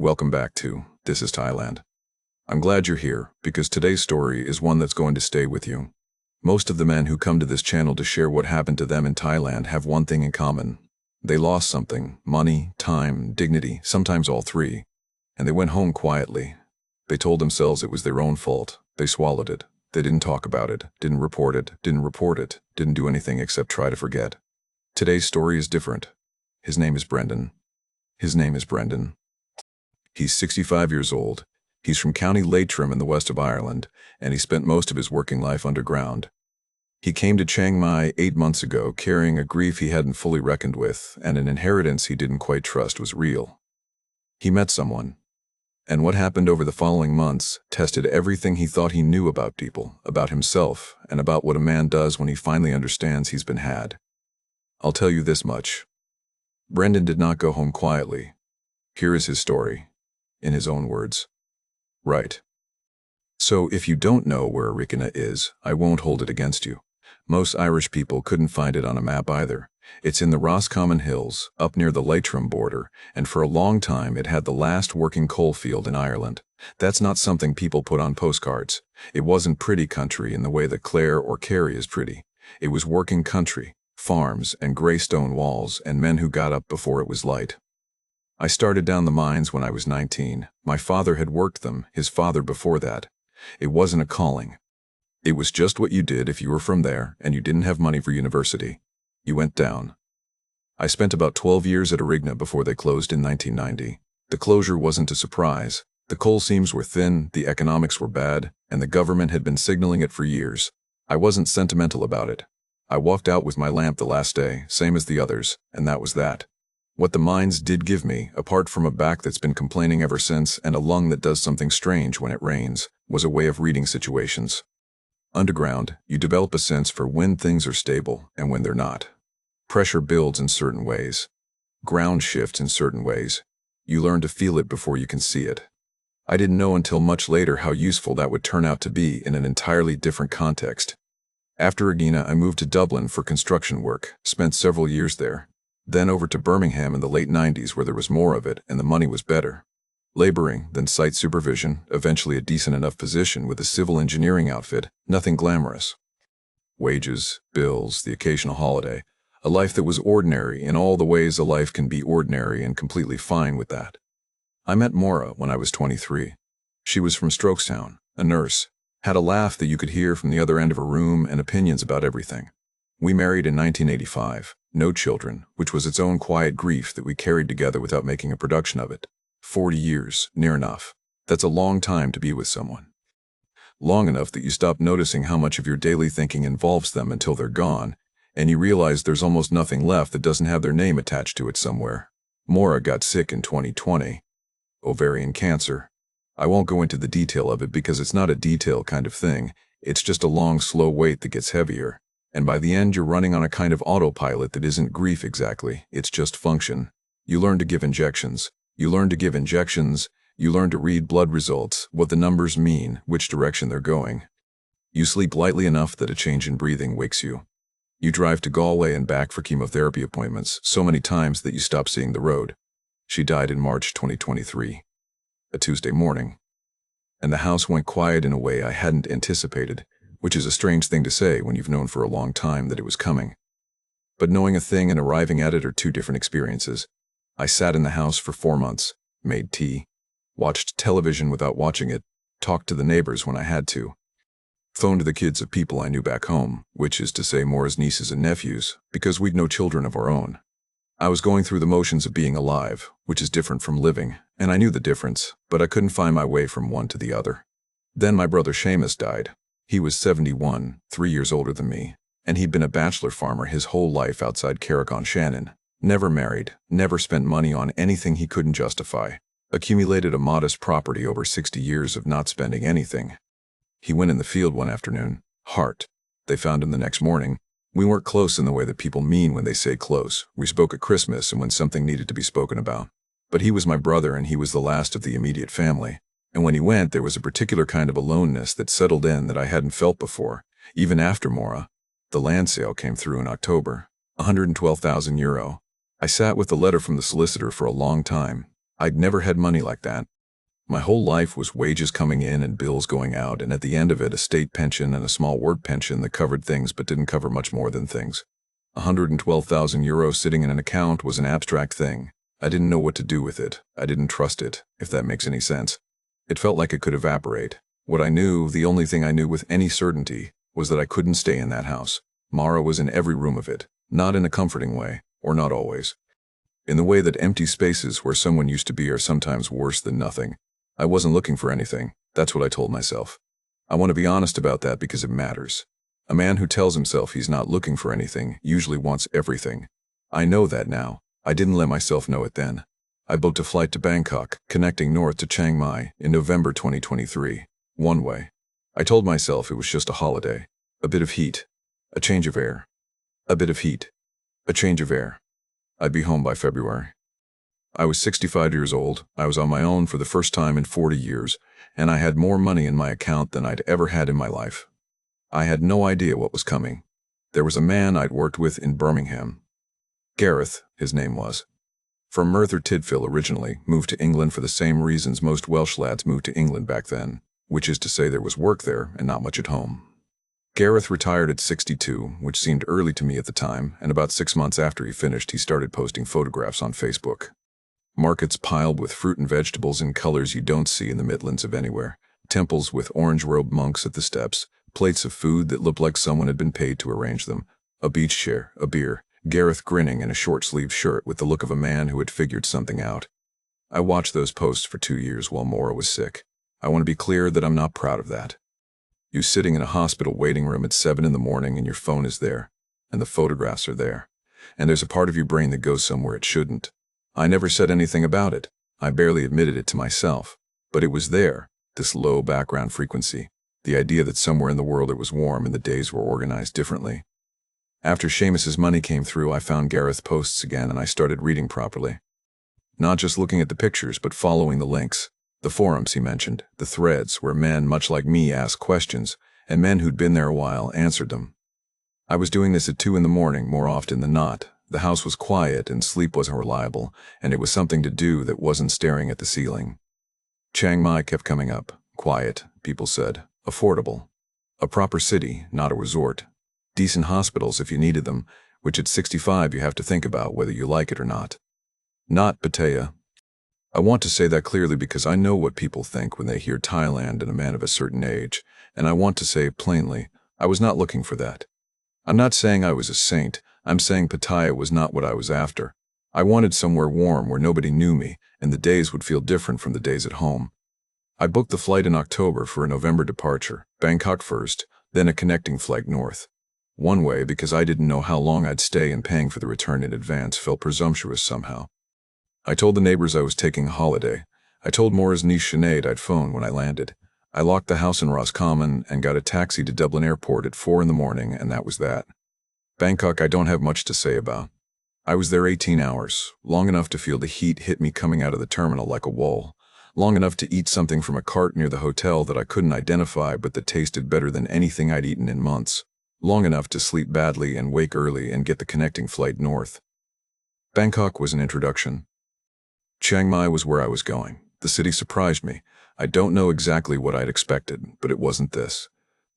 Welcome back to This is Thailand. I'm glad you're here because today's story is one that's going to stay with you. Most of the men who come to this channel to share what happened to them in Thailand have one thing in common. They lost something: money, time, dignity, sometimes all three. And they went home quietly. They told themselves it was their own fault. They swallowed it. They didn't talk about it, didn't report it, didn't do anything except try to forget. Today's story is different. His name is Brendan. He's 65 years old. He's from County Leitrim in the west of Ireland, and he spent most of his working life underground. He came to Chiang Mai 8 months ago carrying a grief he hadn't fully reckoned with, and an inheritance he didn't quite trust was real. He met someone, and what happened over the following months tested everything he thought he knew about people, about himself, and about what a man does when he finally understands he's been had. I'll tell you this much. Brendan did not go home quietly. Here is his story, in his own words. Right. So if you don't know where Ricina is, I won't hold it against you. Most Irish people couldn't find it on a map either. It's in the Roscommon Hills, up near the Leitrim border, and for a long time it had the last working coal field in Ireland. That's not something people put on postcards. It wasn't pretty country in the way that Clare or Kerry is pretty. It was working country, farms and grey stone walls, and men who got up before it was light. I started down the mines when I was 19. My father had worked them, his father before that. It wasn't a calling. It was just what you did if you were from there and you didn't have money for university. You went down. I spent about 12 years at Arigna before they closed in 1990. The closure wasn't a surprise. The coal seams were thin, the economics were bad, and the government had been signaling it for years. I wasn't sentimental about it. I walked out with my lamp the last day, same as the others, and that was that. What the mines did give me, apart from a back that's been complaining ever since and a lung that does something strange when it rains, was a way of reading situations. Underground, you develop a sense for when things are stable and when they're not. Pressure builds in certain ways. Ground shifts in certain ways. You learn to feel it before you can see it. I didn't know until much later how useful that would turn out to be in an entirely different context. After Regina, I moved to Dublin for construction work, spent several years there. Then over to Birmingham in the late 90s where there was more of it and the money was better. Laboring, then site supervision, eventually a decent enough position with a civil engineering outfit, nothing glamorous. Wages, bills, the occasional holiday, a life that was ordinary in all the ways a life can be ordinary and completely fine with that. I met Maura when I was 23. She was from Strokestown, a nurse, had a laugh that you could hear from the other end of a room and opinions about everything. We married in 1985. No children, which was its own quiet grief that we carried together without making a production of it. 40 years, near enough. That's a long time to be with someone. Long enough that you stop noticing how much of your daily thinking involves them until they're gone, and you realize there's almost nothing left that doesn't have their name attached to it somewhere. Maura got sick in 2020. Ovarian cancer. I won't go into the detail of it because it's not a detail kind of thing. It's just a long, slow wait that gets heavier. And by the end, you're running on a kind of autopilot that isn't grief exactly, it's just function. You learn to give injections. You learn to read blood results, what the numbers mean, which direction they're going. You sleep lightly enough that a change in breathing wakes you. You drive to Galway and back for chemotherapy appointments so many times that you stop seeing the road. She died in March 2023, a Tuesday morning. And the house went quiet in a way I hadn't anticipated. Which is a strange thing to say when you've known for a long time that it was coming. But knowing a thing and arriving at it are two different experiences. I sat in the house for 4 months, made tea, watched television without watching it, talked to the neighbors when I had to, phoned the kids of people I knew back home, which is to say Maura's nieces and nephews, because we'd no children of our own. I was going through the motions of being alive, which is different from living, and I knew the difference, but I couldn't find my way from one to the other. Then my brother Seamus died. He was 71, 3 years older than me, and he'd been a bachelor farmer his whole life outside Carrick-on-Shannon. Never married, never spent money on anything he couldn't justify. Accumulated a modest property over 60 years of not spending anything. He went in the field one afternoon. Heart. They found him the next morning. We weren't close in the way that people mean when they say close. We spoke at Christmas and when something needed to be spoken about. But he was my brother and he was the last of the immediate family. And when he went, there was a particular kind of aloneness that settled in that I hadn't felt before, even after Maura. The land sale came through in October, €112,000. I sat with the letter from the solicitor for a long time. I'd never had money like that. My whole life was wages coming in and bills going out, and at the end of it, a state pension and a small work pension that covered things but didn't cover much more than things. €112,000 sitting in an account was an abstract thing. I didn't know what to do with it. I didn't trust it, if that makes any sense. It felt like it could evaporate. What I knew, the only thing I knew with any certainty, was that I couldn't stay in that house. Mara was in every room of it, not in a comforting way, or not always. In the way that empty spaces where someone used to be are sometimes worse than nothing. I wasn't looking for anything. That's what I told myself. I want to be honest about that because it matters. A man who tells himself he's not looking for anything usually wants everything. I know that now. I didn't let myself know it then. I booked a flight to Bangkok, connecting north to Chiang Mai, in November 2023. One way. I told myself it was just a holiday. A bit of heat. A change of air. A bit of heat. A change of air. I'd be home by February. I was 65 years old, I was on my own for the first time in 40 years, and I had more money in my account than I'd ever had in my life. I had no idea what was coming. There was a man I'd worked with in Birmingham. Gareth, his name was. From Merthyr Tydfil originally, moved to England for the same reasons most Welsh lads moved to England back then, which is to say there was work there and not much at home. Gareth retired at 62, which seemed early to me at the time, and about 6 months after he finished, he started posting photographs on Facebook. Markets piled with fruit and vegetables in colors you don't see in the Midlands of anywhere, temples with orange-robed monks at the steps, plates of food that looked like someone had been paid to arrange them, a beach chair, a beer, Gareth grinning in a short-sleeved shirt with the look of a man who had figured something out. I watched those posts for 2 years while Maura was sick. I want to be clear that I'm not proud of that. You sitting in a hospital waiting room at 7 in the morning and your phone is there, and the photographs are there, and there's a part of your brain that goes somewhere it shouldn't. I never said anything about it. I barely admitted it to myself. But it was there, this low background frequency, the idea that somewhere in the world it was warm and the days were organized differently. After Seamus's money came through, I found Gareth's posts again and I started reading properly. Not just looking at the pictures, but following the links. The forums he mentioned, the threads where men much like me asked questions, and men who'd been there a while answered them. I was doing this at 2 in the morning more often than not. The house was quiet and sleep wasn't reliable, and it was something to do that wasn't staring at the ceiling. Chiang Mai kept coming up. Quiet, people said. Affordable. A proper city, not a resort. Decent hospitals if you needed them, which at 65 you have to think about whether you like it or not. Not Pattaya. I want to say that clearly because I know what people think when they hear Thailand and a man of a certain age, and I want to say plainly, I was not looking for that. I'm not saying I was a saint. I'm saying Pattaya was not what I was after. I wanted somewhere warm where nobody knew me, and the days would feel different from the days at home. I booked the flight in October for a November departure, Bangkok first, then a connecting flight north. One way because I didn't know how long I'd stay, and paying for the return in advance felt presumptuous somehow. I told the neighbors I was taking a holiday. I told Maura's niece Sinead I'd phone when I landed. I locked the house in Roscommon and got a taxi to Dublin Airport at 4 in the morning, and that was that. Bangkok I don't have much to say about. I was there 18 hours, long enough to feel the heat hit me coming out of the terminal like a wall, long enough to eat something from a cart near the hotel that I couldn't identify but that tasted better than anything I'd eaten in months, long enough to sleep badly and wake early and get the connecting flight north. Bangkok was an introduction. Chiang Mai was where I was going. The city surprised me. I don't know exactly what I'd expected, but it wasn't this.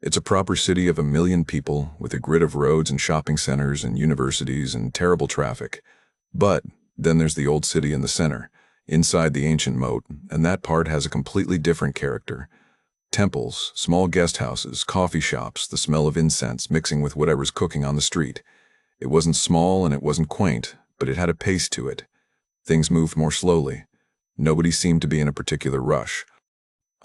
It's a proper city of 1 million people, with a grid of roads and shopping centers and universities and terrible traffic. But then there's the old city in the center, inside the ancient moat, and that part has a completely different character. Temples, small guest houses, coffee shops, the smell of incense mixing with whatever's cooking on the street. It wasn't small and it wasn't quaint, but it had a pace to it. Things moved more slowly. Nobody seemed to be in a particular rush.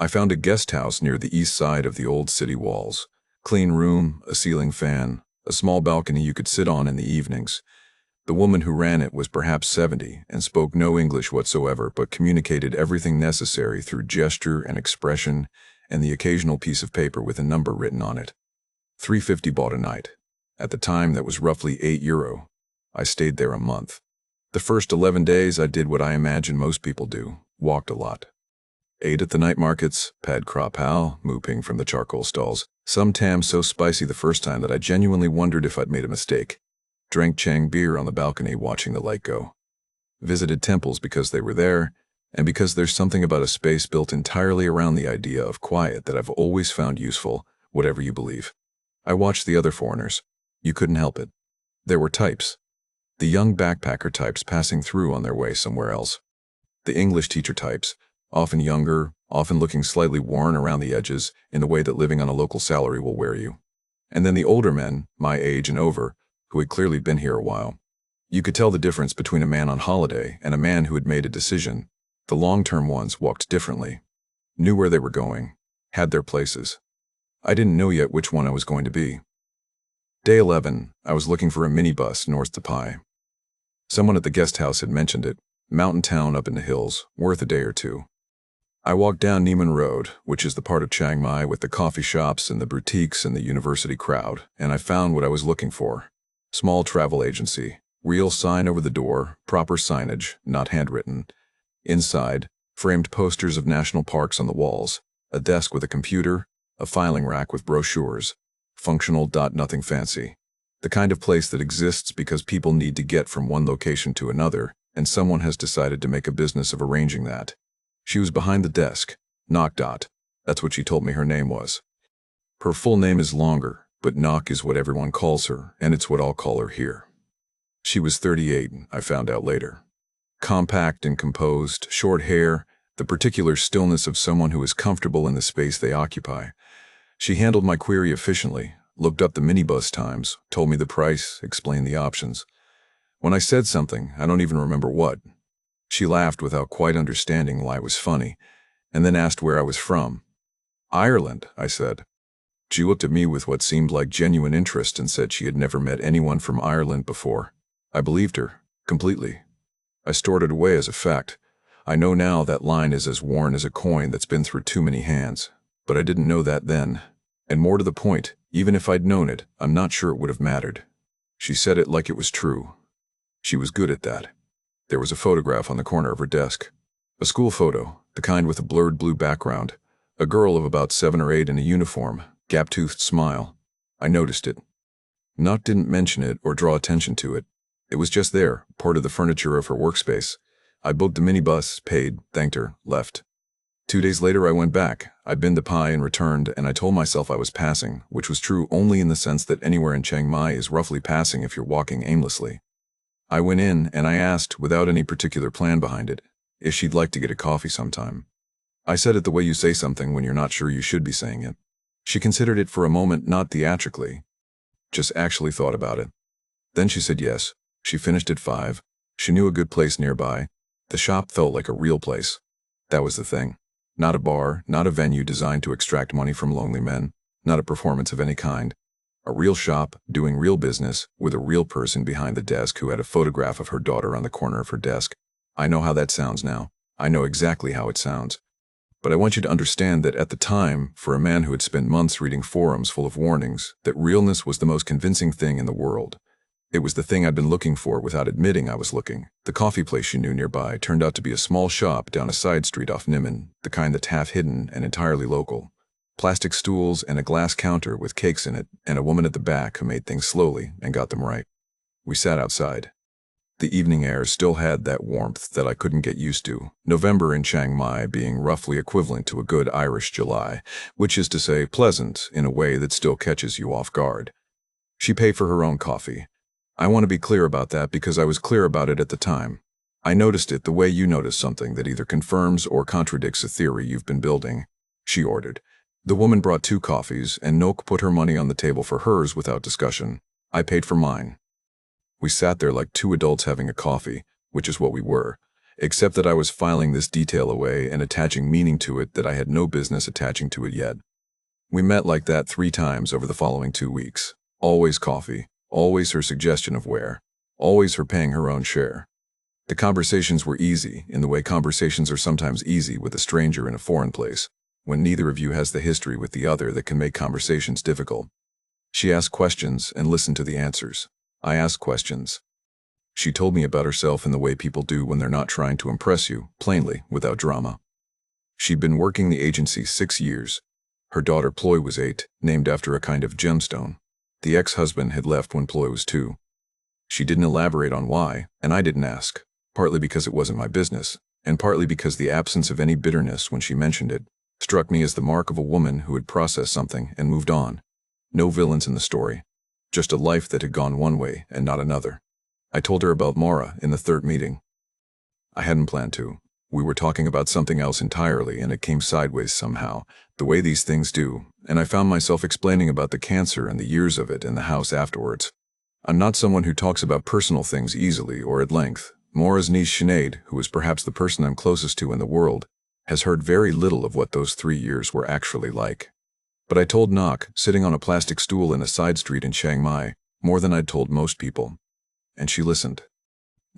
I found a guest house near the east side of the old city walls. Clean room, a ceiling fan, a small balcony you could sit on in the evenings. The woman who ran it was perhaps 70 and spoke no English whatsoever, but communicated everything necessary through gesture and expression and the occasional piece of paper with a number written on it. $3.50 bought a night. At the time, that was roughly €8. I stayed there a month. The first 11 days I did what I imagine most people do, walked a lot. Ate at the night markets, pad krap hao, mooping from the charcoal stalls, some tam so spicy the first time that I genuinely wondered if I'd made a mistake. Drank Chang beer on the balcony watching the light go. Visited temples because they were there, And because there's something about a space built entirely around the idea of quiet that I've always found useful, whatever you believe. I watched the other foreigners. You couldn't help it. There were types. The young backpacker types passing through on their way somewhere else. The English teacher types, often younger, often looking slightly worn around the edges in the way that living on a local salary will wear you. And then the older men, my age and over, who had clearly been here a while. You could tell the difference between a man on holiday and a man who had made a decision. The long-term ones walked differently, knew where they were going, had their places. I didn't know yet which one I was going to be. Day 11, I was looking for a minibus north to Pai. Someone at the guest house had mentioned it, mountain town up in the hills, worth a day or two. I walked down Neiman Road, which is the part of Chiang Mai with the coffee shops and the boutiques and the university crowd, and I found what I was looking for. Small travel agency, real sign over the door, proper signage, not handwritten. Inside, framed posters of national parks on the walls, a desk with a computer, a filing rack with brochures. Functional. Nothing fancy. The kind of place that exists because people need to get from one location to another, and someone has decided to make a business of arranging that. She was behind the desk. Nok. That's what she told me her name was. Her full name is longer, but Nok is what everyone calls her, and it's what I'll call her here. She was 38, I found out later. Compact and composed, short hair, the particular stillness of someone who is comfortable in the space they occupy. She handled my query efficiently, looked up the minibus times, told me the price, explained the options. When I said something, I don't even remember what, she laughed without quite understanding why it was funny, and then asked where I was from. Ireland, I said. She looked at me with what seemed like genuine interest and said she had never met anyone from Ireland before. I believed her, completely. I stored it away as a fact. I know now that line is as worn as a coin that's been through too many hands. But I didn't know that then. And more to the point, even if I'd known it, I'm not sure it would have mattered. She said it like it was true. She was good at that. There was a photograph on the corner of her desk. A school photo, the kind with a blurred blue background. A girl of about 7 or 8 in a uniform, gap-toothed smile. I noticed it. Nok didn't mention it or draw attention to it. It was just there, part of the furniture of her workspace. I booked the minibus, paid, thanked her, left. 2 days later I went back. I'd been to Pai and returned, and I told myself I was passing, which was true only in the sense that anywhere in Chiang Mai is roughly passing if you're walking aimlessly. I went in, and I asked, without any particular plan behind it, if she'd like to get a coffee sometime. I said it the way you say something when you're not sure you should be saying it. She considered it for a moment, not theatrically, just actually thought about it. Then she said yes. She finished at 5. She knew a good place nearby. The shop felt like a real place. That was the thing. Not a bar, not a venue designed to extract money from lonely men, not a performance of any kind. A real shop, doing real business, with a real person behind the desk who had a photograph of her daughter on the corner of her desk. I know how that sounds now. I know exactly how it sounds. But I want you to understand that at the time, for a man who had spent months reading forums full of warnings, that realness was the most convincing thing in the world. It was the thing I'd been looking for without admitting I was looking. The coffee place she knew nearby turned out to be a small shop down a side street off Niman, the kind that's half hidden and entirely local. Plastic stools and a glass counter with cakes in it, and a woman at the back who made things slowly and got them right. We sat outside. The evening air still had that warmth that I couldn't get used to, November in Chiang Mai being roughly equivalent to a good Irish July, which is to say pleasant in a way that still catches you off guard. She paid for her own coffee. I want to be clear about that because I was clear about it at the time. I noticed it the way you notice something that either confirms or contradicts a theory you've been building. She ordered. The woman brought 2 coffees, and Nok put her money on the table for hers without discussion. I paid for mine. We sat there like 2 adults having a coffee, which is what we were, except that I was filing this detail away and attaching meaning to it that I had no business attaching to it yet. We met like that 3 times over the following 2 weeks. Always coffee. Always her suggestion of where. Always her paying her own share. The conversations were easy, in the way conversations are sometimes easy with a stranger in a foreign place, when neither of you has the history with the other that can make conversations difficult. She asked questions and listened to the answers. I asked questions. She told me about herself in the way people do when they're not trying to impress you, plainly, without drama. She'd been working the agency 6 years. Her daughter Ploy was 8, named after a kind of gemstone. The ex-husband had left when Ploy was 2. She didn't elaborate on why, and I didn't ask, partly because it wasn't my business, and partly because the absence of any bitterness when she mentioned it struck me as the mark of a woman who had processed something and moved on. No villains in the story, just a life that had gone one way and not another. I told her about Maura in the third meeting. I hadn't planned to. We were talking about something else entirely, and it came sideways somehow, the way these things do, and I found myself explaining about the cancer and the years of it in the house afterwards. I'm not someone who talks about personal things easily or at length. Maura's niece Sinead, who is perhaps the person I'm closest to in the world, has heard very little of what those 3 years were actually like. But I told Nok, sitting on a plastic stool in a side street in Chiang Mai, more than I'd told most people. And she listened.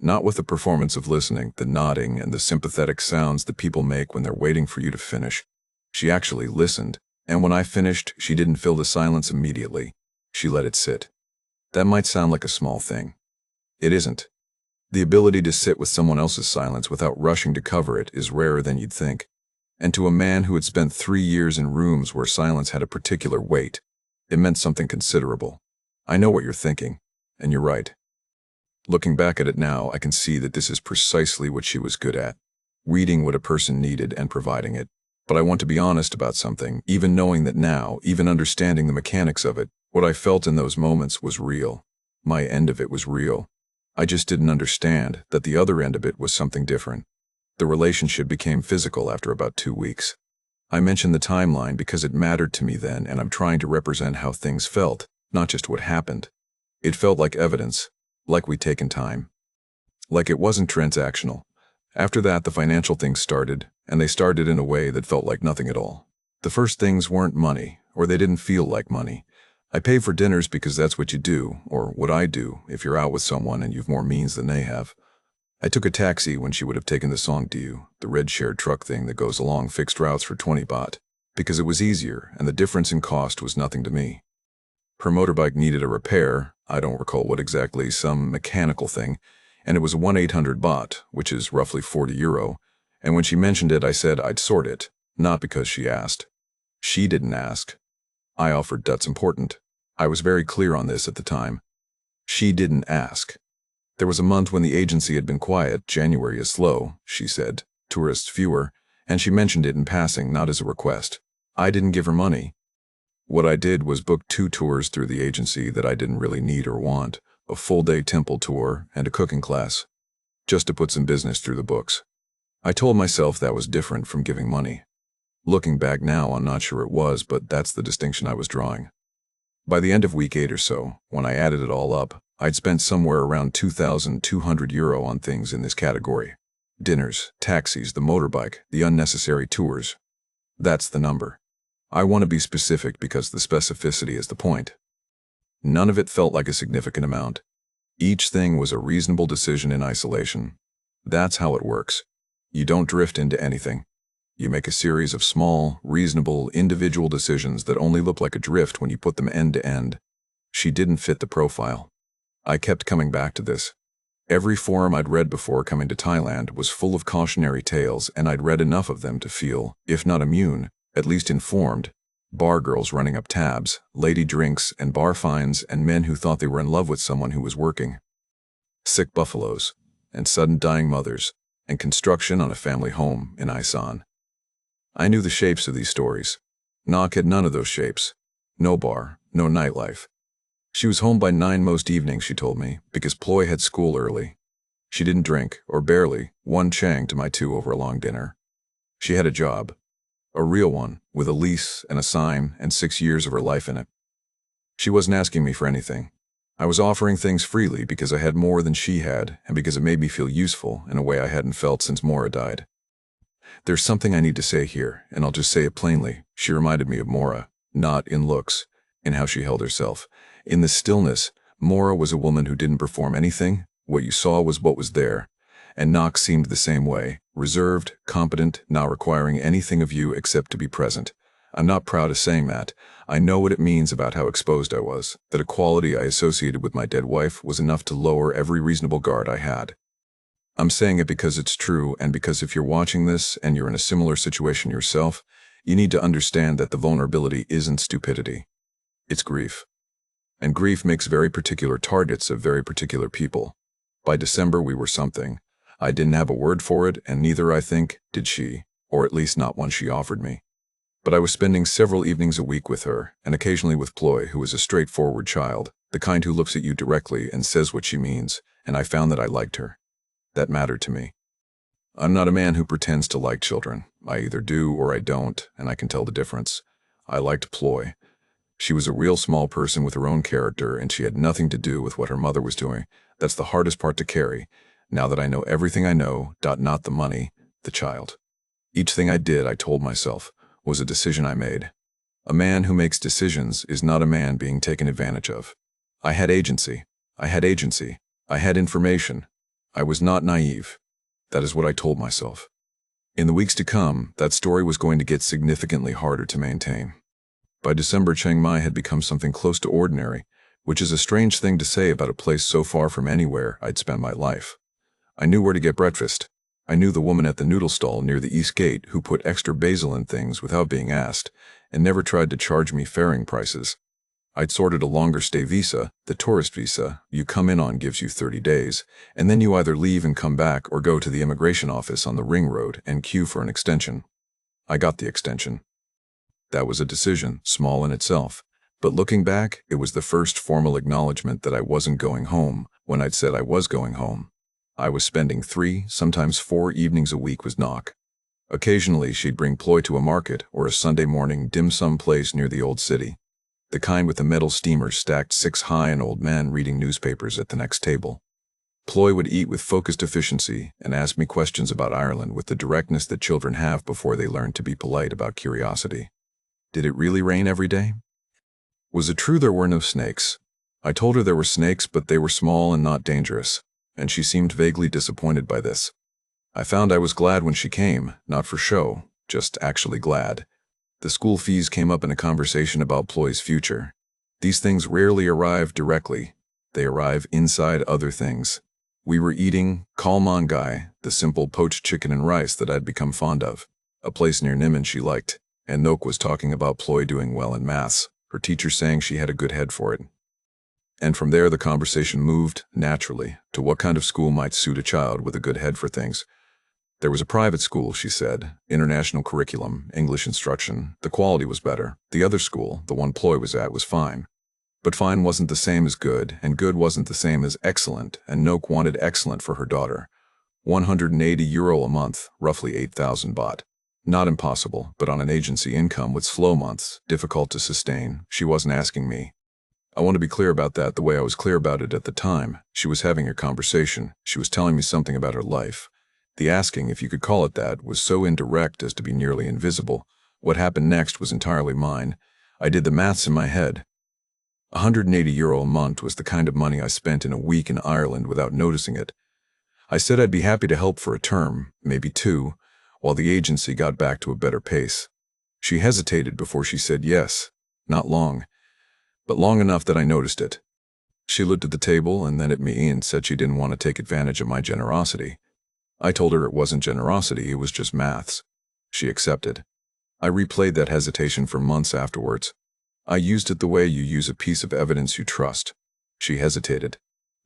Not with the performance of listening, the nodding and the sympathetic sounds that people make when they're waiting for you to finish. She actually listened, and when I finished, she didn't fill the silence immediately. She let it sit. That might sound like a small thing. It isn't. The ability to sit with someone else's silence without rushing to cover it is rarer than you'd think. And to a man who had spent 3 years in rooms where silence had a particular weight, it meant something considerable. I know what you're thinking, and you're right. Looking back at it now, I can see that this is precisely what she was good at, reading what a person needed and providing it. But I want to be honest about something, even knowing that now, even understanding the mechanics of it, what I felt in those moments was real. My end of it was real. I just didn't understand that the other end of it was something different. The relationship became physical after about 2 weeks. I mentioned the timeline because it mattered to me then, and I'm trying to represent how things felt, not just what happened. It felt like evidence, like we'd taken time. Like it wasn't transactional. After that, the financial things started, and they started in a way that felt like nothing at all. The first things weren't money, or they didn't feel like money. I pay for dinners because that's what you do, or what I do if you're out with someone and you've more means than they have. I took a taxi when she would have taken the Songdiu, the red shared truck thing that goes along fixed routes for 20 baht, because it was easier and the difference in cost was nothing to me. Her motorbike needed a repair, I don't recall what exactly, some mechanical thing, and it was 1-800 baht, which is roughly 40 euro, and when she mentioned it I said I'd sort it, not because she asked. She didn't ask. I offered. That's important. I was very clear on this at the time. She didn't ask. There was a month when the agency had been quiet. January is slow, she said, tourists fewer, and she mentioned it in passing, not as a request. I didn't give her money. What I did was book 2 tours through the agency that I didn't really need or want, a full-day temple tour and a cooking class, just to put some business through the books. I told myself that was different from giving money. Looking back now, I'm not sure it was, but that's the distinction I was drawing. By the end of week 8 or so, when I added it all up, I'd spent somewhere around 2,200 euro on things in this category. Dinners, taxis, the motorbike, the unnecessary tours. That's the number. I want to be specific because the specificity is the point. None of it felt like a significant amount. Each thing was a reasonable decision in isolation. That's how it works. You don't drift into anything. You make a series of small, reasonable, individual decisions that only look like a drift when you put them end to end. She didn't fit the profile. I kept coming back to this. Every forum I'd read before coming to Thailand was full of cautionary tales, and I'd read enough of them to feel, if not immune, at least informed. Bar girls running up tabs, lady drinks and bar fines, and men who thought they were in love with someone who was working. Sick buffaloes, and sudden dying mothers, and construction on a family home in Isan. I knew the shapes of these stories. Nok had none of those shapes. No bar, no nightlife. She was home by 9 most evenings, she told me, because Ploy had school early. She didn't drink, or barely, 1 chang to my 2 over a long dinner. She had a job. A real one, with a lease and a sign and 6 years of her life in it. She wasn't asking me for anything. I was offering things freely because I had more than she had, and because it made me feel useful in a way I hadn't felt since Maura died. There's something I need to say here, and I'll just say it plainly. She reminded me of Maura, not in looks, in how she held herself. In the stillness, Maura was a woman who didn't perform anything. What you saw was what was there. And Nok seemed the same way, reserved, competent, not requiring anything of you except to be present. I'm not proud of saying that. I know what it means about how exposed I was, that a quality I associated with my dead wife was enough to lower every reasonable guard I had. I'm saying it because it's true, and because if you're watching this and you're in a similar situation yourself, you need to understand that the vulnerability isn't stupidity. It's grief. And grief makes very particular targets of very particular people. By December we were something. I didn't have a word for it, and neither, I think, did she, or at least not one she offered me. But I was spending several evenings a week with her, and occasionally with Ploy, who was a straightforward child, the kind who looks at you directly and says what she means, and I found that I liked her. That mattered to me. I'm not a man who pretends to like children. I either do or I don't, and I can tell the difference. I liked Ploy. She was a real small person with her own character, and she had nothing to do with what her mother was doing. That's the hardest part to carry. Now that I know everything I know, not the money, the child. Each thing I did, I told myself, was a decision I made. A man who makes decisions is not a man being taken advantage of. I had agency. I had agency. I had information. I was not naive. That is what I told myself. In the weeks to come, that story was going to get significantly harder to maintain. By December, Chiang Mai had become something close to ordinary, which is a strange thing to say about a place so far from anywhere I'd spent my life. I knew where to get breakfast. I knew the woman at the noodle stall near the East Gate who put extra basil in things without being asked, and never tried to charge me faring prices. I'd sorted a longer stay visa, the tourist visa you come in on gives you 30 days, and then you either leave and come back or go to the immigration office on the ring road and queue for an extension. I got the extension. That was a decision, small in itself, but looking back, it was the first formal acknowledgement that I wasn't going home when I'd said I was going home. I was spending 3, sometimes 4 evenings a week with Knock. Occasionally, she'd bring Ploy to a market or a Sunday morning dim sum place near the old city. The kind with the metal steamers stacked 6 high and old men reading newspapers at the next table. Ploy would eat with focused efficiency and ask me questions about Ireland with the directness that children have before they learn to be polite about curiosity. Did it really rain every day? Was it true there were no snakes? I told her there were snakes, but they were small and not dangerous, and she seemed vaguely disappointed by this. I found I was glad when she came, not for show, just actually glad. The school fees came up in a conversation about Ploy's future. These things rarely arrive directly. They arrive inside other things. We were eating kalmangai, the simple poached chicken and rice that I'd become fond of, a place near Niman she liked, and Noak was talking about Ploy doing well in maths, her teacher saying she had a good head for it. And from there the conversation moved, naturally, to what kind of school might suit a child with a good head for things. There was a private school, she said, international curriculum, English instruction. The quality was better. The other school, the one Ploy was at, was fine. But fine wasn't the same as good, and good wasn't the same as excellent, and Noak wanted excellent for her daughter. €180 a month, roughly 8,000 baht. Not impossible, but on an agency income with slow months, difficult to sustain. She wasn't asking me. I want to be clear about that the way I was clear about it at the time. She was having a conversation. She was telling me something about her life. The asking, if you could call it that, was so indirect as to be nearly invisible. What happened next was entirely mine. I did the maths in my head. €180 a month was the kind of money I spent in a week in Ireland without noticing it. I said I'd be happy to help for a term, maybe 2, while the agency got back to a better pace. She hesitated before she said yes. Not long, but long enough that I noticed it. She looked at the table and then at me and said she didn't want to take advantage of my generosity. I told her it wasn't generosity, it was just maths. She accepted. I replayed that hesitation for months afterwards. I used it the way you use a piece of evidence you trust. She hesitated.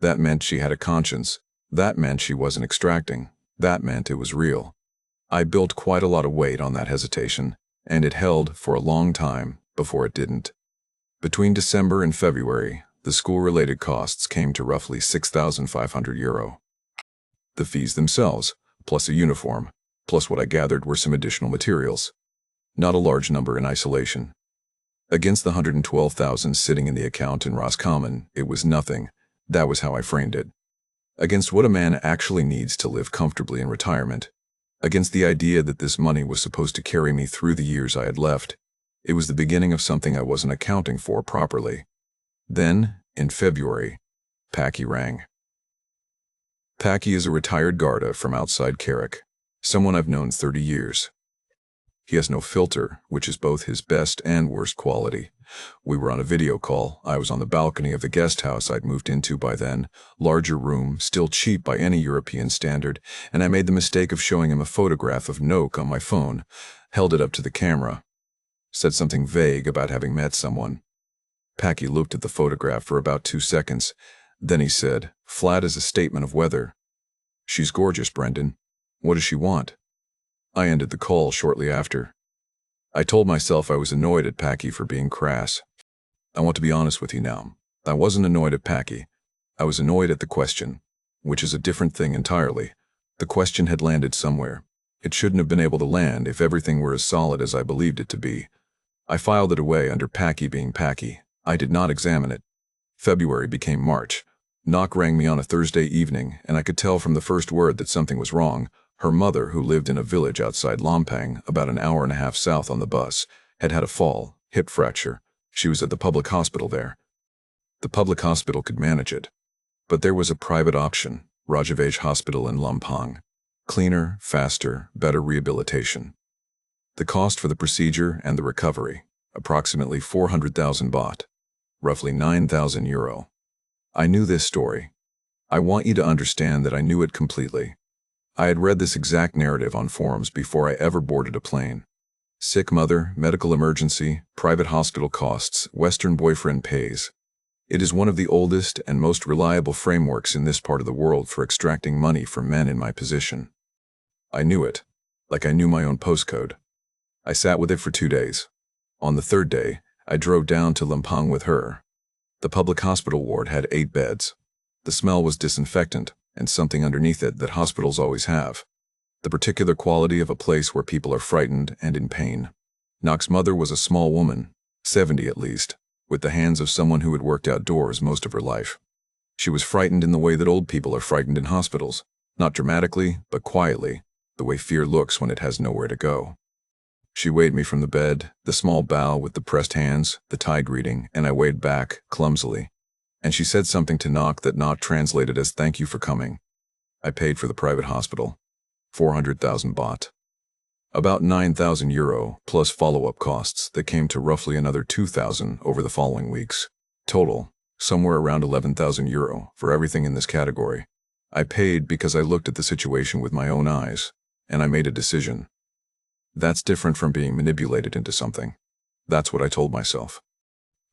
That meant she had a conscience. That meant she wasn't extracting. That meant it was real. I built quite a lot of weight on that hesitation, and it held for a long time before it didn't. Between December and February, the school-related costs came to roughly €6,500. The fees themselves, plus a uniform, plus what I gathered were some additional materials. Not a large number in isolation. Against the 112,000 sitting in the account in Roscommon, it was nothing. That was how I framed it. Against what a man actually needs to live comfortably in retirement. Against the idea that this money was supposed to carry me through the years I had left. It was the beginning of something I wasn't accounting for properly. Then, in February, Packy rang. Packy is a retired Garda from outside Carrick, someone I've known 30 years. He has no filter, which is both his best and worst quality. We were on a video call. I was on the balcony of the guest house I'd moved into by then, larger room, still cheap by any European standard, and I made the mistake of showing him a photograph of Noak on my phone, held it up to the camera, said something vague about having met someone. Packy looked at the photograph for about 2 seconds. Then he said, flat as a statement of weather, She's gorgeous, Brendan. What does she want? I ended the call shortly after. I told myself I was annoyed at Packy for being crass. I want to be honest with you now. I wasn't annoyed at Packy. I was annoyed at the question, which is a different thing entirely. The question had landed somewhere. It shouldn't have been able to land if everything were as solid as I believed it to be. I filed it away under Packy being Packy. I did not examine it. February became March. Knock rang me on a Thursday evening, and I could tell from the first word that something was wrong. Her mother, who lived in a village outside Lompang, about an hour and a half south on the bus, had had a fall, hip fracture. She was at the public hospital there. The public hospital could manage it. But there was a private option, Rajavaj Hospital in Lompang. Cleaner, faster, better rehabilitation. The cost for the procedure and the recovery, approximately 400,000 baht, roughly 9,000 euro. I knew this story. I want you to understand that I knew it completely. I had read this exact narrative on forums before I ever boarded a plane. Sick mother, medical emergency, private hospital costs, Western boyfriend pays. It is one of the oldest and most reliable frameworks in this part of the world for extracting money from men in my position. I knew it, like I knew my own postcode. I sat with it for 2 days. On the third day, I drove down to Lampang with her. The public hospital ward had 8 beds. The smell was disinfectant, and something underneath it that hospitals always have. The particular quality of a place where people are frightened and in pain. Knock's mother was a small woman, 70 at least, with the hands of someone who had worked outdoors most of her life. She was frightened in the way that old people are frightened in hospitals, not dramatically, but quietly, the way fear looks when it has nowhere to go. She weighed me from the bed, the small bow with the pressed hands, the Thai greeting, and I weighed back, clumsily. And she said something to Knock that Knock translated as "thank you for coming." I paid for the private hospital. 400,000 baht. About 9,000 euro, plus follow-up costs that came to roughly another 2,000 over the following weeks. Total, somewhere around 11,000 euro for everything in this category. I paid because I looked at the situation with my own eyes, and I made a decision. That's different from being manipulated into something. That's what I told myself.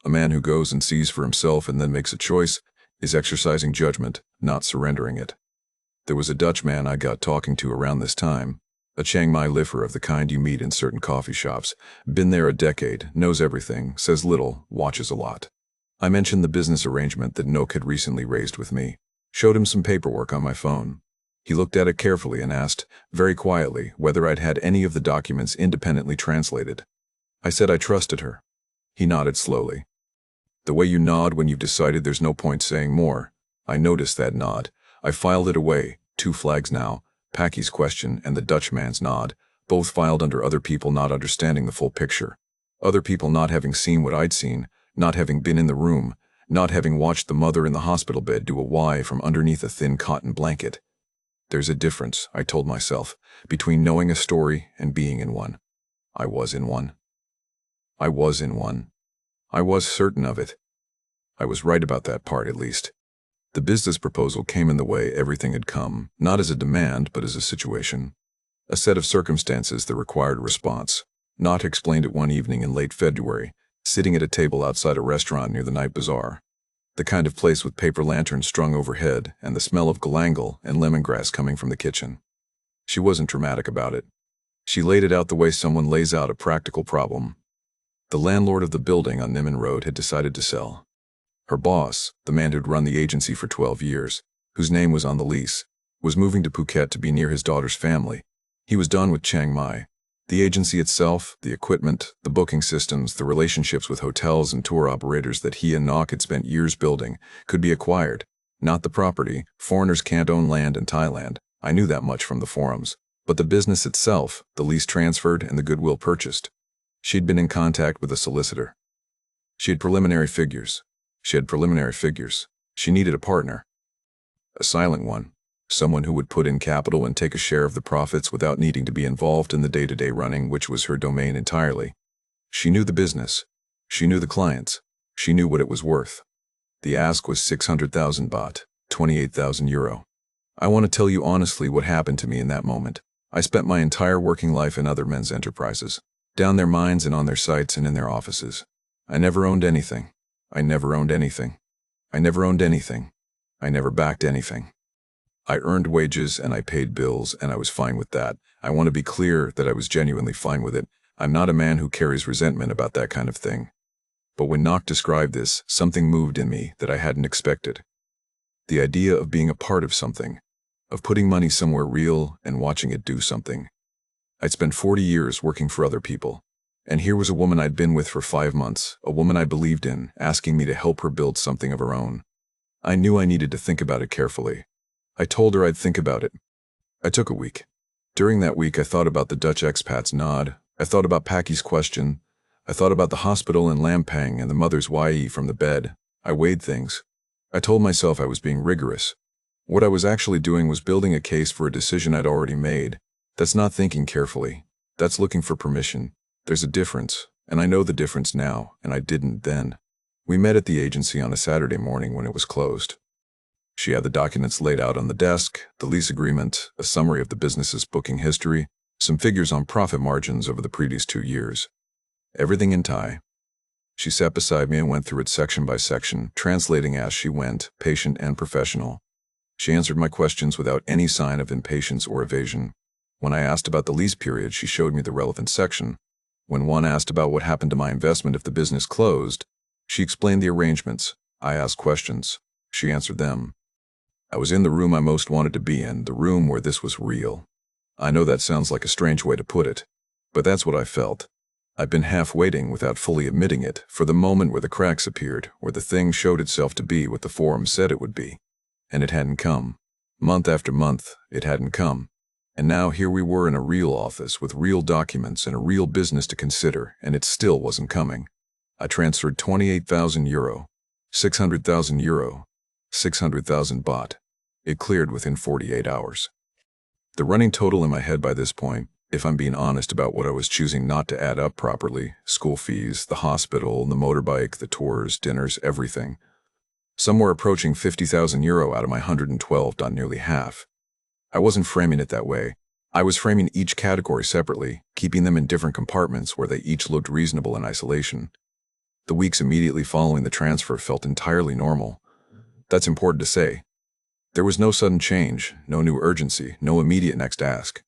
A man who goes and sees for himself and then makes a choice is exercising judgment, not surrendering it. There was a Dutch man I got talking to around this time, a Chiang Mai lifer of the kind you meet in certain coffee shops, been there a decade, knows everything, says little, watches a lot. I mentioned the business arrangement that Noak had recently raised with me, showed him some paperwork on my phone. He looked at it carefully and asked, very quietly, whether I'd had any of the documents independently translated. I said I trusted her. He nodded slowly. The way you nod when you've decided there's no point saying more. I noticed that nod. I filed it away, 2 flags now, Packy's question and the Dutchman's nod, both filed under other people not understanding the full picture. Other people not having seen what I'd seen, not having been in the room, not having watched the mother in the hospital bed do a Y from underneath a thin cotton blanket. There's a difference, I told myself, between knowing a story and being in one. I was in one. I was in one. I was certain of it. I was right about that part, at least. The business proposal came in the way everything had come, not as a demand, but as a situation. A set of circumstances that required a response. Not explained it one evening in late February, sitting at a table outside a restaurant near the night bazaar. The kind of place with paper lanterns strung overhead and the smell of galangal and lemongrass coming from the kitchen. She wasn't dramatic about it. She laid it out the way someone lays out a practical problem. The landlord of the building on Niman Road had decided to sell. Her boss, the man who'd run the agency for 12 years, whose name was on the lease, was moving to Phuket to be near his daughter's family. He was done with Chiang Mai. The agency itself, the equipment, the booking systems, the relationships with hotels and tour operators that he and Nok had spent years building, could be acquired. Not the property. Foreigners can't own land in Thailand. I knew that much from the forums. But the business itself, the lease transferred and the goodwill purchased. She'd been in contact with a solicitor. She had preliminary figures. She needed a partner. A silent one. Someone who would put in capital and take a share of the profits without needing to be involved in the day-to-day running, which was her domain entirely. She knew the business. She knew the clients. She knew what it was worth. The ask was 600,000 baht, 28,000 euro. I want to tell you honestly what happened to me in that moment. I spent my entire working life in other men's enterprises, down their mines and on their sites and in their offices. I never owned anything. I never owned anything. I never owned anything. I never backed anything. I earned wages and I paid bills, and I was fine with that. I want to be clear that I was genuinely fine with it. I'm not a man who carries resentment about that kind of thing. But when Nock described this, something moved in me that I hadn't expected. The idea of being a part of something, of putting money somewhere real and watching it do something. I'd spent 40 years working for other people, and here was a woman I'd been with for 5 months, a woman I believed in, asking me to help her build something of her own. I knew I needed to think about it carefully. I told her I'd think about it. I took a week. During that week, I thought about the Dutch expat's nod. I thought about Packy's question. I thought about the hospital in Lampang and the mother's YE from the bed. I weighed things. I told myself I was being rigorous. What I was actually doing was building a case for a decision I'd already made. That's not thinking carefully. That's looking for permission. There's a difference, and I know the difference now, and I didn't then. We met at the agency on a Saturday morning when it was closed. She had the documents laid out on the desk, the lease agreement, a summary of the business's booking history, some figures on profit margins over the previous 2 years. Everything in Thai. She sat beside me and went through it section by section, translating as she went, patient and professional. She answered my questions without any sign of impatience or evasion. When I asked about the lease period, she showed me the relevant section. When one asked about what happened to my investment if the business closed, she explained the arrangements. I asked questions. She answered them. I was in the room I most wanted to be in, the room where this was real. I know that sounds like a strange way to put it, but that's what I felt. I'd been half waiting, without fully admitting it, for the moment where the cracks appeared, where the thing showed itself to be what the forum said it would be. And it hadn't come. Month after month, it hadn't come. And now here we were in a real office with real documents and a real business to consider, and it still wasn't coming. I transferred 28,000 euro, 600,000 euro, 600,000 baht. It cleared within 48 hours. The running total in my head by this point, if I'm being honest about what I was choosing not to add up properly, school fees, the hospital, the motorbike, the tours, dinners, everything, somewhere approaching 50,000 euro out of my 112, nearly half. I wasn't framing it that way. I was framing each category separately, keeping them in different compartments where they each looked reasonable in isolation. The weeks immediately following the transfer felt entirely normal. That's important to say. There was no sudden change, no new urgency, no immediate next ask.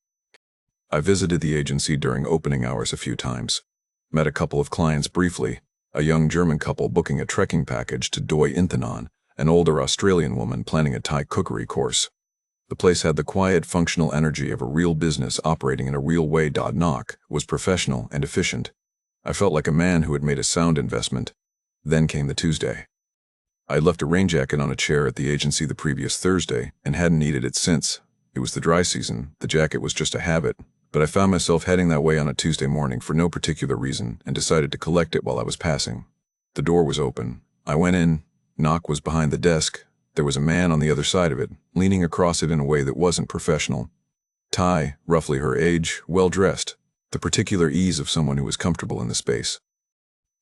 I visited the agency during opening hours a few times. Met a couple of clients briefly, a young German couple booking a trekking package to Doi Inthanon, an older Australian woman planning a Thai cookery course. The place had the quiet, functional energy of a real business operating in a real way. Nock was professional and efficient. I felt like a man who had made a sound investment. Then came the Tuesday. I had left a rain jacket on a chair at the agency the previous Thursday and hadn't needed it since. It was the dry season, the jacket was just a habit, but I found myself heading that way on a Tuesday morning for no particular reason and decided to collect it while I was passing. The door was open. I went in. Nock was behind the desk. There was a man on the other side of it, leaning across it in a way that wasn't professional. Thai, roughly her age, well-dressed, the particular ease of someone who was comfortable in the space.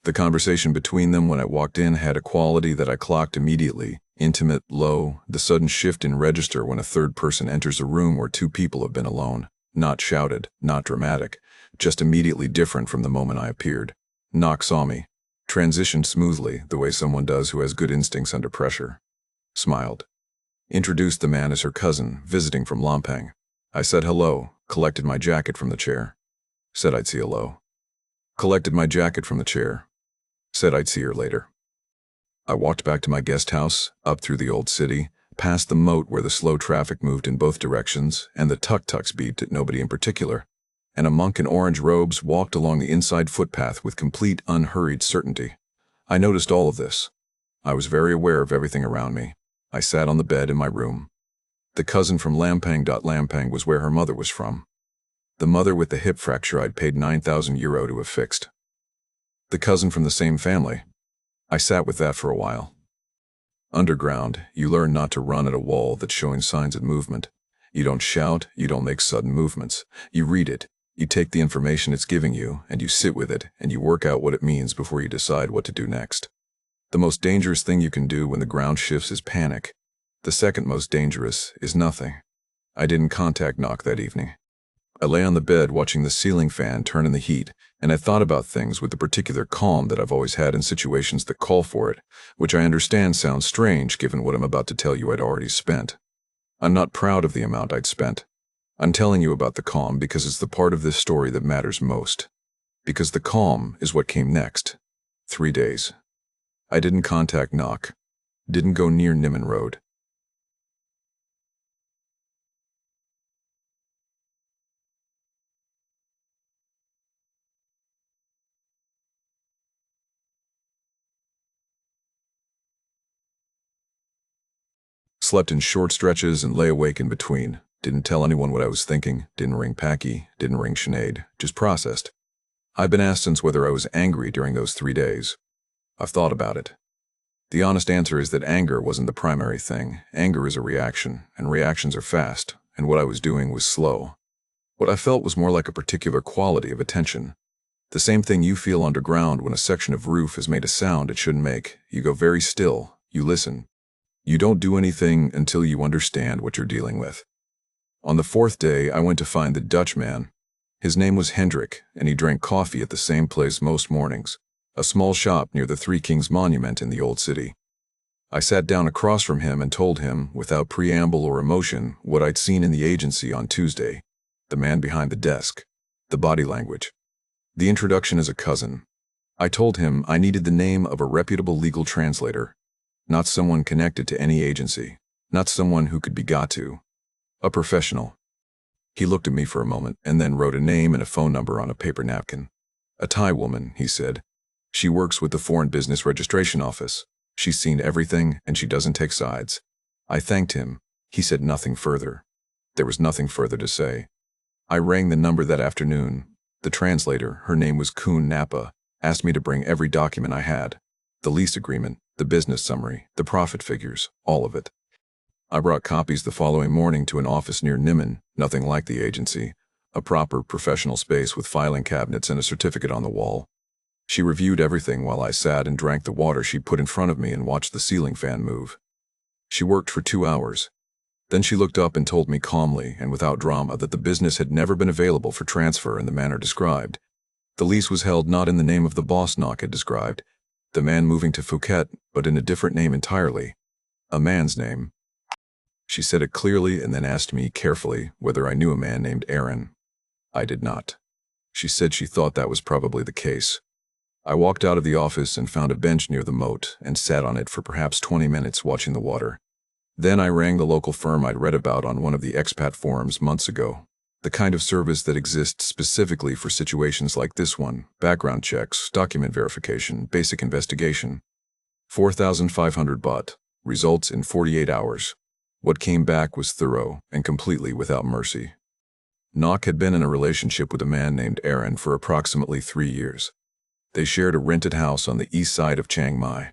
The conversation between them when I walked in had a quality that I clocked immediately, intimate, low, the sudden shift in register when a third person enters a room where two people have been alone, not shouted, not dramatic, just immediately different from the moment I appeared. Nock saw me, transitioned smoothly, the way someone does who has good instincts under pressure. Smiled. Introduced the man as her cousin, visiting from Lampang. I said hello, collected my jacket from the chair. Said I'd see hello. Collected my jacket from the chair. Said I'd see her later. I walked back to my guest house, up through the old city, past the moat where the slow traffic moved in both directions and the tuk-tuks beeped at nobody in particular, and a monk in orange robes walked along the inside footpath with complete, unhurried certainty. I noticed all of this. I was very aware of everything around me. I sat on the bed in my room. The cousin from Lampang. Lampang was where her mother was from. The mother with the hip fracture I'd paid 9,000 euro to have fixed. The cousin from the same family. I sat with that for a while. Underground, you learn not to run at a wall that's showing signs of movement. You don't shout, you don't make sudden movements. You read it, you take the information it's giving you, and you sit with it, and you work out what it means before you decide what to do next. The most dangerous thing you can do when the ground shifts is panic. The second most dangerous is nothing. I didn't contact Nock that evening. I lay on the bed watching the ceiling fan turn in the heat, and I thought about things with the particular calm that I've always had in situations that call for it, which I understand sounds strange given what I'm about to tell you I'd already spent. I'm not proud of the amount I'd spent. I'm telling you about the calm because it's the part of this story that matters most. Because the calm is what came next. 3 days. I didn't contact Knock. Didn't go near Niman Road. Slept in short stretches and lay awake in between. Didn't tell anyone what I was thinking. Didn't ring Packy. Didn't ring Sinead. Just processed. I've been asked since whether I was angry during those 3 days. I've thought about it. The honest answer is that anger wasn't the primary thing. Anger is a reaction, and reactions are fast, and what I was doing was slow. What I felt was more like a particular quality of attention. The same thing you feel underground when a section of roof has made a sound it shouldn't make. You go very still. You listen. You don't do anything until you understand what you're dealing with. On the 4th day, I went to find the Dutch man. His name was Hendrik, and he drank coffee at the same place most mornings, a small shop near the Three Kings Monument in the Old City. I sat down across from him and told him, without preamble or emotion, what I'd seen in the agency on Tuesday. The man behind the desk. The body language. The introduction as a cousin. I told him I needed the name of a reputable legal translator. Not someone connected to any agency. Not someone who could be got to. A professional. He looked at me for a moment and then wrote a name and a phone number on a paper napkin. A Thai woman, he said. She works with the Foreign Business Registration Office. She's seen everything and she doesn't take sides. I thanked him. He said nothing further. There was nothing further to say. I rang the number that afternoon. The translator, her name was Kuhn Napa, asked me to bring every document I had. The lease agreement, the business summary, the profit figures, all of it. I brought copies the following morning to an office near Niman, nothing like the agency, a proper professional space with filing cabinets and a certificate on the wall. She reviewed everything while I sat and drank the water she put in front of me and watched the ceiling fan move. She worked for 2 hours. Then she looked up and told me calmly and without drama that the business had never been available for transfer in the manner described. The lease was held not in the name of the boss Knock had described, the man moving to Phuket, but in a different name entirely. A man's name. She said it clearly and then asked me carefully whether I knew a man named Aaron. I did not. She said she thought that was probably the case. I walked out of the office and found a bench near the moat and sat on it for perhaps 20 minutes watching the water. Then I rang the local firm I'd read about on one of the expat forums months ago. The kind of service that exists specifically for situations like this one: background checks, document verification, basic investigation. 4,500 baht. Results in 48 hours. What came back was thorough and completely without mercy. Knock had been in a relationship with a man named Aaron for approximately 3 years. They shared a rented house on the east side of Chiang Mai.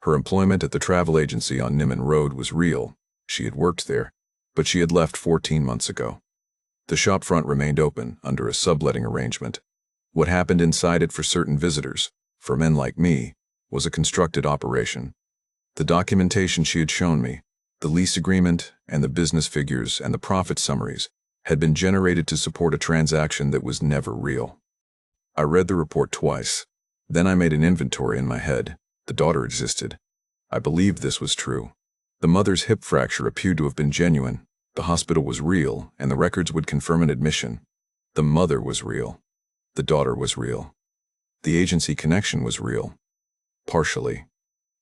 Her employment at the travel agency on Niman Road was real. She had worked there, but she had left 14 months ago. The shopfront remained open under a subletting arrangement. What happened inside it for certain visitors, for men like me, was a constructed operation. The documentation she had shown me, the lease agreement and the business figures and the profit summaries, had been generated to support a transaction that was never real. I read the report twice. Then I made an inventory in my head. The daughter existed. I believed this was true. The mother's hip fracture appeared to have been genuine. The hospital was real, and the records would confirm an admission. The mother was real. The daughter was real. The agency connection was real. Partially.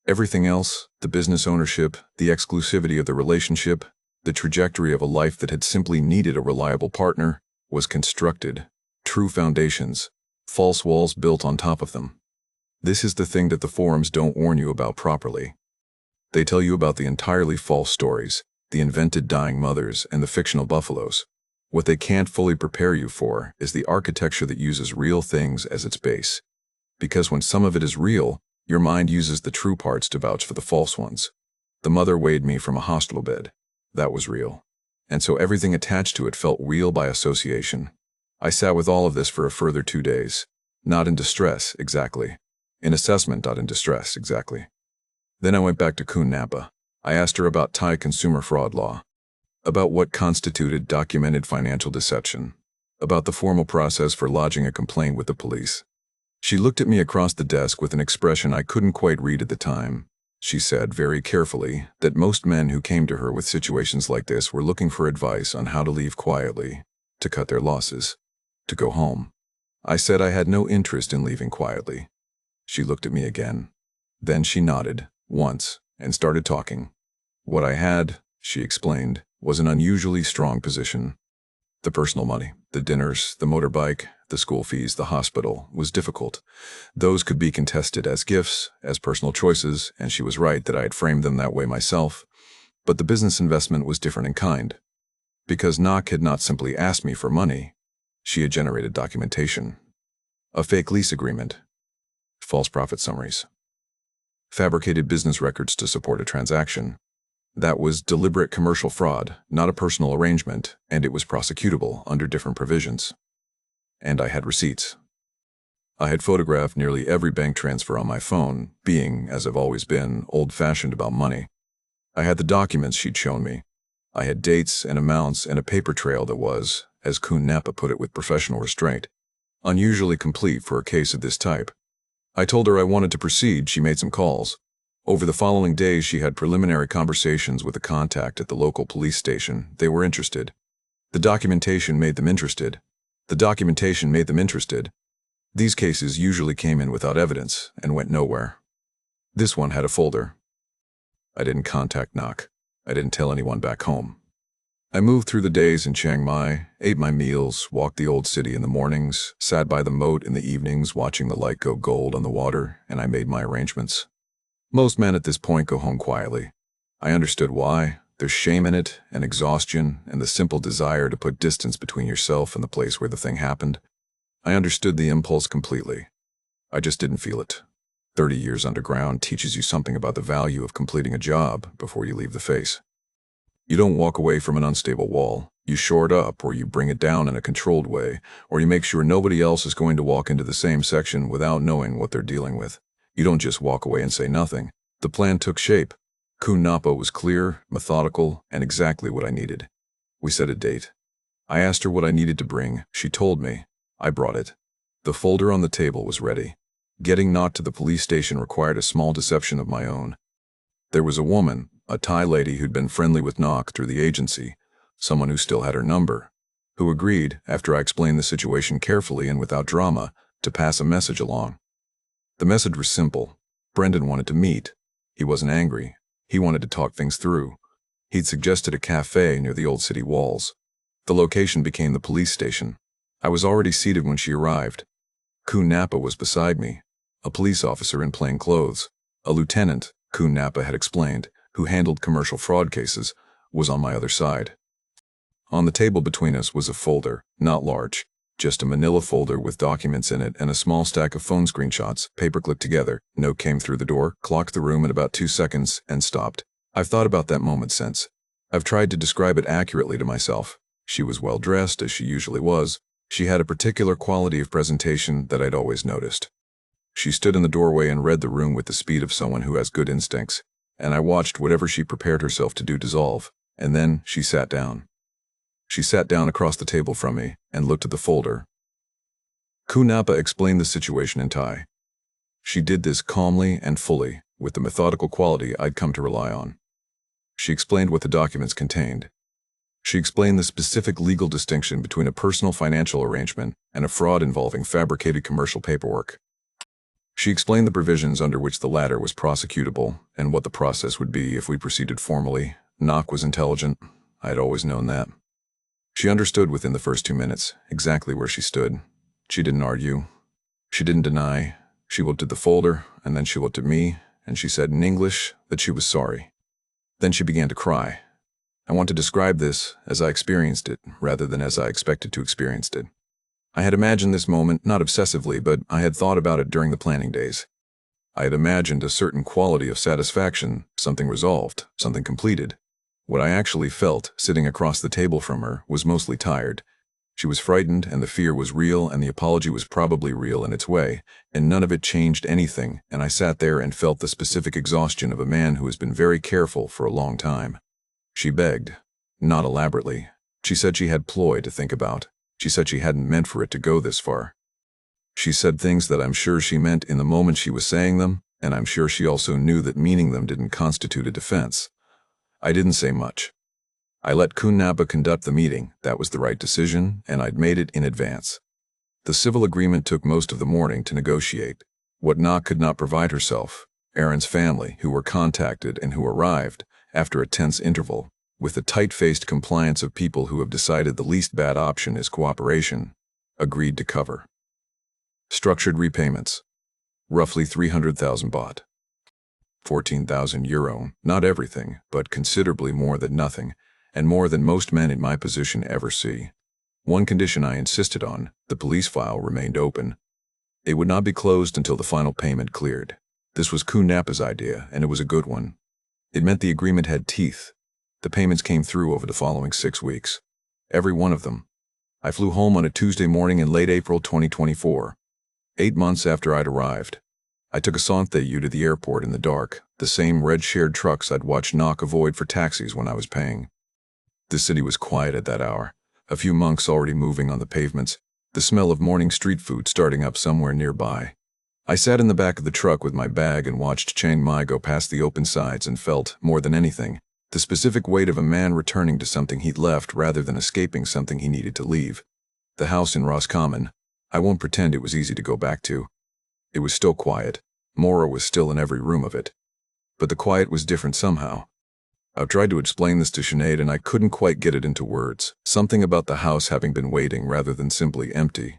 Everything else, the business ownership, the exclusivity of the relationship, the trajectory of a life that had simply needed a reliable partner, was constructed. True foundations. False walls built on top of them. This is the thing that the forums don't warn you about properly. They tell you about the entirely false stories, the invented dying mothers, and the fictional buffaloes. What they can't fully prepare you for is the architecture that uses real things as its base. Because when some of it is real, your mind uses the true parts to vouch for the false ones. The mother weighed me from a hospital bed. That was real. And so everything attached to it felt real by association. I sat with all of this for a further 2 days. Not in distress, exactly. In assessment, not in distress, exactly. Then I went back to Kuhn Napa. I asked her about Thai consumer fraud law. About what constituted documented financial deception. About the formal process for lodging a complaint with the police. She looked at me across the desk with an expression I couldn't quite read at the time. She said very carefully that most men who came to her with situations like this were looking for advice on how to leave quietly, to cut their losses, to go home. I said I had no interest in leaving quietly. She looked at me again. Then she nodded, once, and started talking. What I had, she explained, was an unusually strong position. The personal money, the dinners, the motorbike, the school fees, the hospital, was difficult. Those could be contested as gifts, as personal choices, and she was right that I had framed them that way myself. But the business investment was different in kind. Because Nock had not simply asked me for money, she had generated documentation. A fake lease agreement, false profit summaries, fabricated business records to support a transaction. That was deliberate commercial fraud, not a personal arrangement, and it was prosecutable under different provisions. And I had receipts. I had photographed nearly every bank transfer on my phone, being, as I've always been, old-fashioned about money. I had the documents she'd shown me. I had dates and amounts and a paper trail that was, as Kun Napa put it with professional restraint, unusually complete for a case of this type. I told her I wanted to proceed. She made some calls. Over the following days, she had preliminary conversations with a contact at the local police station. They were interested. The documentation made them interested. These cases usually came in without evidence and went nowhere. This one had a folder. I didn't contact Nock. I didn't tell anyone back home. I moved through the days in Chiang Mai, ate my meals, walked the old city in the mornings, sat by the moat in the evenings watching the light go gold on the water, and I made my arrangements. Most men at this point go home quietly. I understood why. There's shame in it, and exhaustion, and the simple desire to put distance between yourself and the place where the thing happened. I understood the impulse completely. I just didn't feel it. 30 years underground teaches you something about the value of completing a job before you leave the face. You don't walk away from an unstable wall. You shore it up, or you bring it down in a controlled way, or you make sure nobody else is going to walk into the same section without knowing what they're dealing with. You don't just walk away and say nothing. The plan took shape. Kun Napa was clear, methodical, and exactly what I needed. We set a date. I asked her what I needed to bring. She told me. I brought it. The folder on the table was ready. Getting Nock to the police station required a small deception of my own. There was a woman, a Thai lady who'd been friendly with Nock through the agency, someone who still had her number, who agreed, after I explained the situation carefully and without drama, to pass a message along. The message was simple. Brendan wanted to meet. He wasn't angry. He wanted to talk things through. He'd suggested a cafe near the old city walls. The location became the police station. I was already seated when she arrived. Kun Napa was beside me, a police officer in plain clothes. A lieutenant, Kun Napa had explained, who handled commercial fraud cases, was on my other side. On the table between us was a folder, not large, just a manila folder with documents in it and a small stack of phone screenshots, paper-clipped together. Note came through the door, clocked the room in about 2 seconds, and stopped. I've thought about that moment since. I've tried to describe it accurately to myself. She was well-dressed, as she usually was. She had a particular quality of presentation that I'd always noticed. She stood in the doorway and read the room with the speed of someone who has good instincts, and I watched whatever she prepared herself to do dissolve, and then she sat down. She sat down across the table from me and looked at the folder. Kun Napa explained the situation in Thai. She did this calmly and fully, with the methodical quality I'd come to rely on. She explained what the documents contained. She explained the specific legal distinction between a personal financial arrangement and a fraud involving fabricated commercial paperwork. She explained the provisions under which the latter was prosecutable and what the process would be if we proceeded formally. Nock was intelligent. I had always known that. She understood within the first 2 minutes exactly where she stood. She didn't argue. She didn't deny. She looked at the folder, and then she looked at me, and she said in English that she was sorry. Then she began to cry. I want to describe this as I experienced it, rather than as I expected to experience it. I had imagined this moment, not obsessively, but I had thought about it during the planning days. I had imagined a certain quality of satisfaction, something resolved, something completed. What I actually felt, sitting across the table from her, was mostly tired. She was frightened, and the fear was real, and the apology was probably real in its way, and none of it changed anything, and I sat there and felt the specific exhaustion of a man who has been very careful for a long time. She begged, not elaborately. She said she had ploy to think about. She said she hadn't meant for it to go this far. She said things that I'm sure she meant in the moment she was saying them, and I'm sure she also knew that meaning them didn't constitute a defense. I didn't say much. I let Kun Napa conduct the meeting. That was the right decision, and I'd made it in advance. The civil agreement took most of the morning to negotiate. What Na could not provide herself, Aaron's family, who were contacted and who arrived, after a tense interval, with the tight-faced compliance of people who have decided the least bad option is cooperation, agreed to cover. Structured repayments. Roughly 300,000 baht. 14,000 euro, not everything, but considerably more than nothing, and more than most men in my position ever see. One condition I insisted on, the police file remained open. It would not be closed until the final payment cleared. This was Kun Napa's idea, and it was a good one. It meant the agreement had teeth. The payments came through over the following 6 weeks. Every one of them. I flew home on a Tuesday morning in late April 2024. 8 months after I'd arrived. I took a Santayu to the airport in the dark, the same red shared trucks I'd watched Knock avoid for taxis when I was paying. The city was quiet at that hour, a few monks already moving on the pavements, the smell of morning street food starting up somewhere nearby. I sat in the back of the truck with my bag and watched Chiang Mai go past the open sides and felt, more than anything, the specific weight of a man returning to something he'd left rather than escaping something he needed to leave. The house in Roscommon, I won't pretend it was easy to go back to. It was still quiet. Mora was still in every room of it. But the quiet was different somehow. I've tried to explain this to Sinead and I couldn't quite get it into words. Something about the house having been waiting rather than simply empty.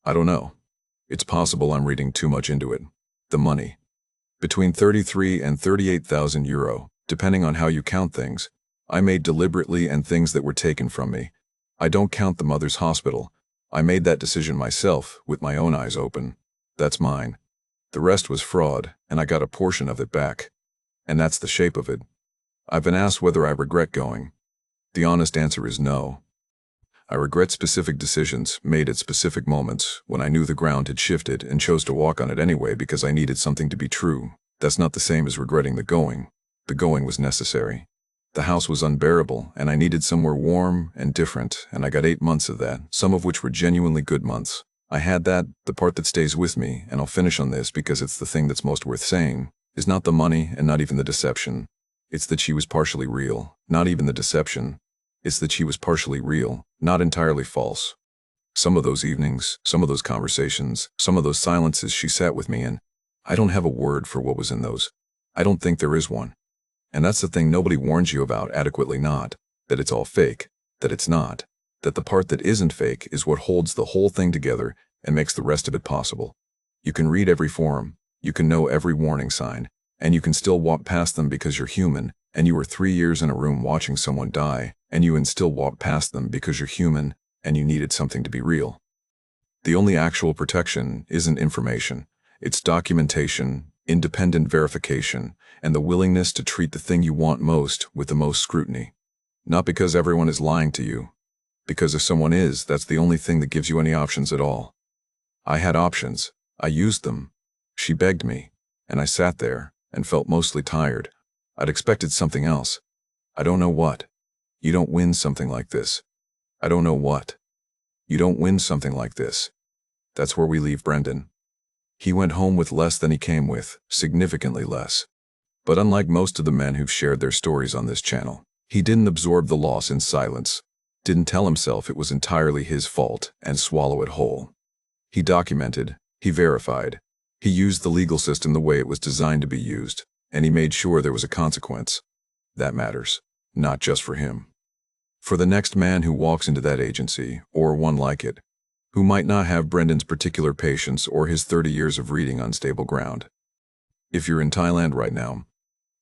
I don't know. It's possible I'm reading too much into it. The money. Between 33 and 38,000 euro, depending on how you count things, I made deliberately and things that were taken from me. I don't count the mother's hospital. I made that decision myself, with my own eyes open. That's mine. The rest was fraud, and I got a portion of it back. And that's the shape of it. I've been asked whether I regret going. The honest answer is no. I regret specific decisions made at specific moments when I knew the ground had shifted and chose to walk on it anyway because I needed something to be true. That's not the same as regretting the going. The going was necessary. The house was unbearable, and I needed somewhere warm and different, and I got 8 months of that, some of which were genuinely good months. I had that, the part that stays with me, and I'll finish on this because it's the thing that's most worth saying, is not the money and not even the deception. It's that she was partially real, not even the deception. It's that she was partially real, not entirely false. Some of those evenings, some of those conversations, some of those silences she sat with me in, I don't have a word for what was in those. I don't think there is one. And that's the thing nobody warns you about adequately, not that it's all fake, that it's not, that the part that isn't fake is what holds the whole thing together and makes the rest of it possible. You can read every forum, you can know every warning sign, and you can still walk past them because you're human, and you were 3 years in a room watching someone die, and you can still walk past them because you're human, and you needed something to be real. The only actual protection isn't information, it's documentation, independent verification, and the willingness to treat the thing you want most with the most scrutiny. Not because everyone is lying to you, because if someone is, that's the only thing that gives you any options at all. I had options. I used them. She begged me, and I sat there and felt mostly tired. I'd expected something else. I don't know what. You don't win something like this. I don't know what. You don't win something like this. That's where we leave Brendan. He went home with less than he came with, significantly less. But unlike most of the men who've shared their stories on this channel, he didn't absorb the loss in silence, didn't tell himself it was entirely his fault and swallow it whole. He documented, he verified, he used the legal system the way it was designed to be used, and he made sure there was a consequence. That matters, not just for him. For the next man who walks into that agency, or one like it, who might not have Brendan's particular patience or his 30 years of reading on stable ground. If you're in Thailand right now,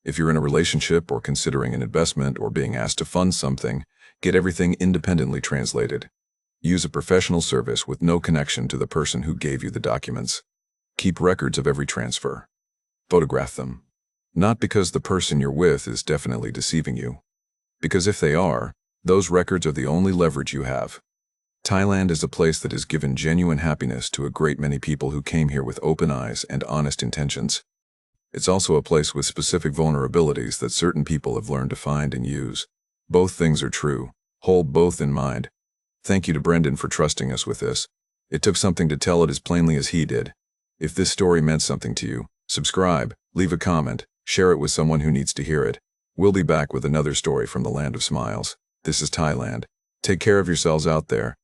if you're in a relationship or considering an investment or being asked to fund something, get everything independently translated. Use a professional service with no connection to the person who gave you the documents. Keep records of every transfer. Photograph them. Not because the person you're with is definitely deceiving you. Because if they are, those records are the only leverage you have. Thailand is a place that has given genuine happiness to a great many people who came here with open eyes and honest intentions. It's also a place with specific vulnerabilities that certain people have learned to find and use. Both things are true. Hold both in mind. Thank you to Brendan for trusting us with this. It took something to tell it as plainly as he did. If this story meant something to you, subscribe, Leave a comment, share it with someone who needs to hear it. We'll be back with another story from the land of smiles. This is Thailand. Take care of yourselves out there.